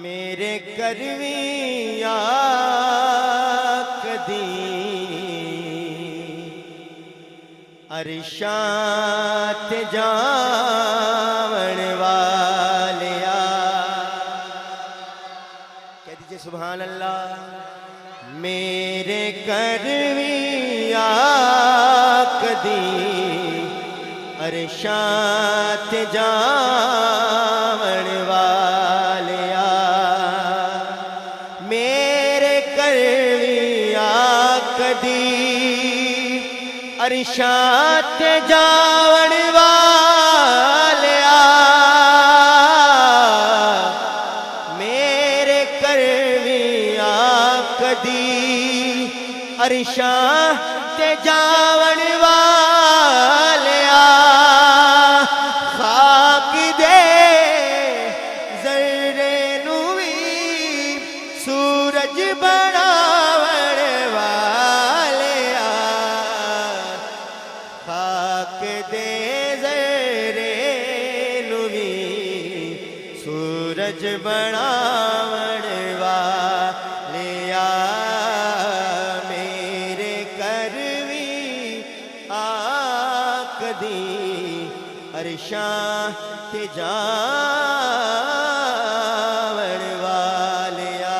میرے کروی کدی عرشاں تے جاون والیا کہہ دیجئے سبحان اللہ۔ میرے کروی کدی عرشاں تے جاون والیا میرے کروی کدی عرشاں تے جاون والیا میرے کروی کدی عرشاں تے جاون والیا خاک دے ذرے نوں وی سورج بناون والیا خاک دے ذرے نوں وی سورج بناون والیا میرے کروی کدی عرشاں تے جاون والیا۔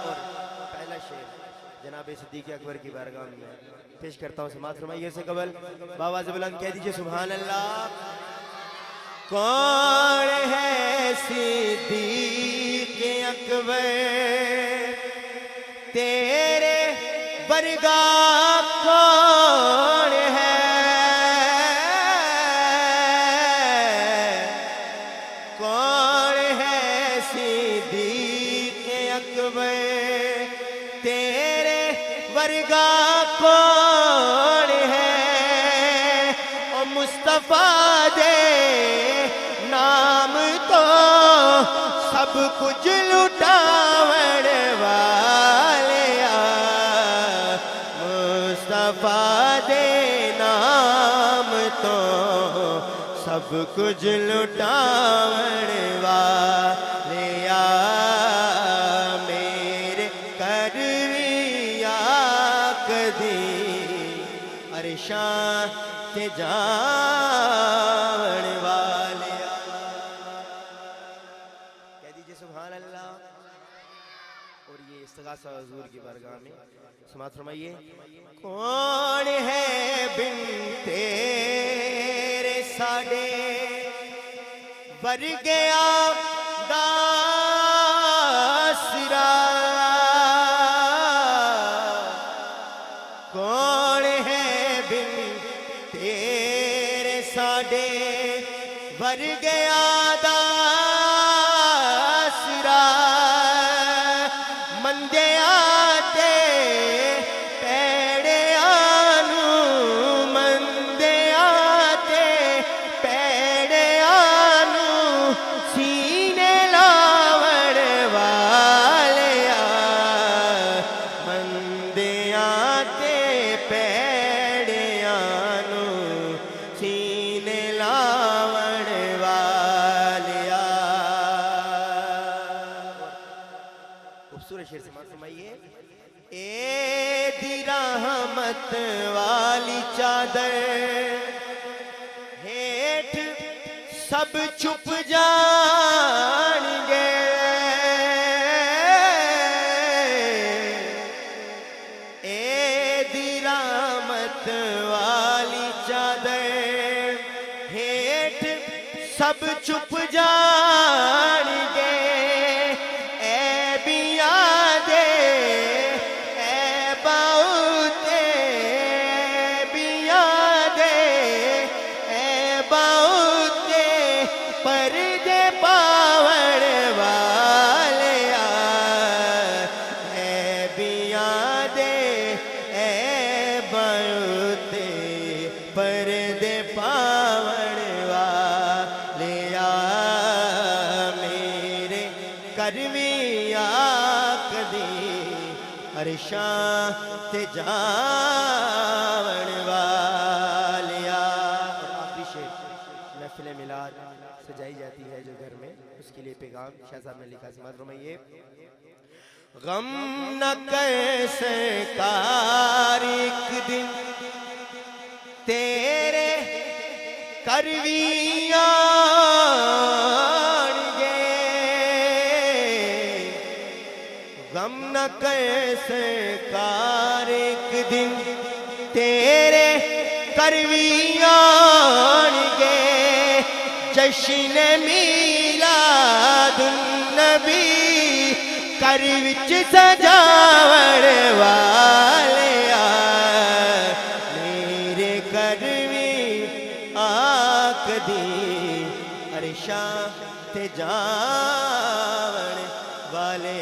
اور پہلا شعر جناب صدیق اکبر کی بارگاہ میں پیش کرتا ہوں، سماعت فرمائیے سے قبل باواز بلند کہہ دیجئے سبحان اللہ۔ کون ہے صدیق اکبر تیرے برگا کون ہے، کون ہے صدیق اکبر تیرے برگا کون ہے، او مصطفیٰ دے نام تو سب کچھ لٹاون والیا مصطفیٰ دے نام تو سب کچھ لٹاون والیا میرے کروی کدی عرشاں تے جاون والیا کہہ دیجئے سبحان اللہ۔ اور یہ استغاثہ حضور کی بارگاہ میں سماعت فرمائیے۔ کون ہے بن تیرے ساڈے ورگیا دا آسرا، کون ہے بن تیرے ساڈے ورگیا دا آسرا، مندیاں تے پیڑیاں نوں مندیاں تے پیڑیاں نوں سینے لاون والیا مندیاں تے پیڑیاں نوں سینے لاون والیا۔ خوبصورت شعر سماعت فرمائیے۔ اے دی رحمت والی چادر ہیٹھ سب چھپ جان گے، اے دی رحمت والی چادر ہیٹھ سب چھپ جان گے، پردے پاون والیا اے بیاں دے اے بڑھتے پردے پاون والیا میرے کروی کدی عرشاں تے جاون والیا۔ محفل میلاد سجائی جاتی ہے جو گھر میں اس کے لیے پیغام شاہ صاحب نے لکھا، سماعت فرمائیے۔ غم نہ کیسے کار ایک دن تیرے کرویاں غم نہ کیسے کار ایک دن تیرے کرویاں گے، جشن میلاد النبی کر وچ سجاوڑ والے میرے کروی آک دی عرشاں تے جاوڑ والے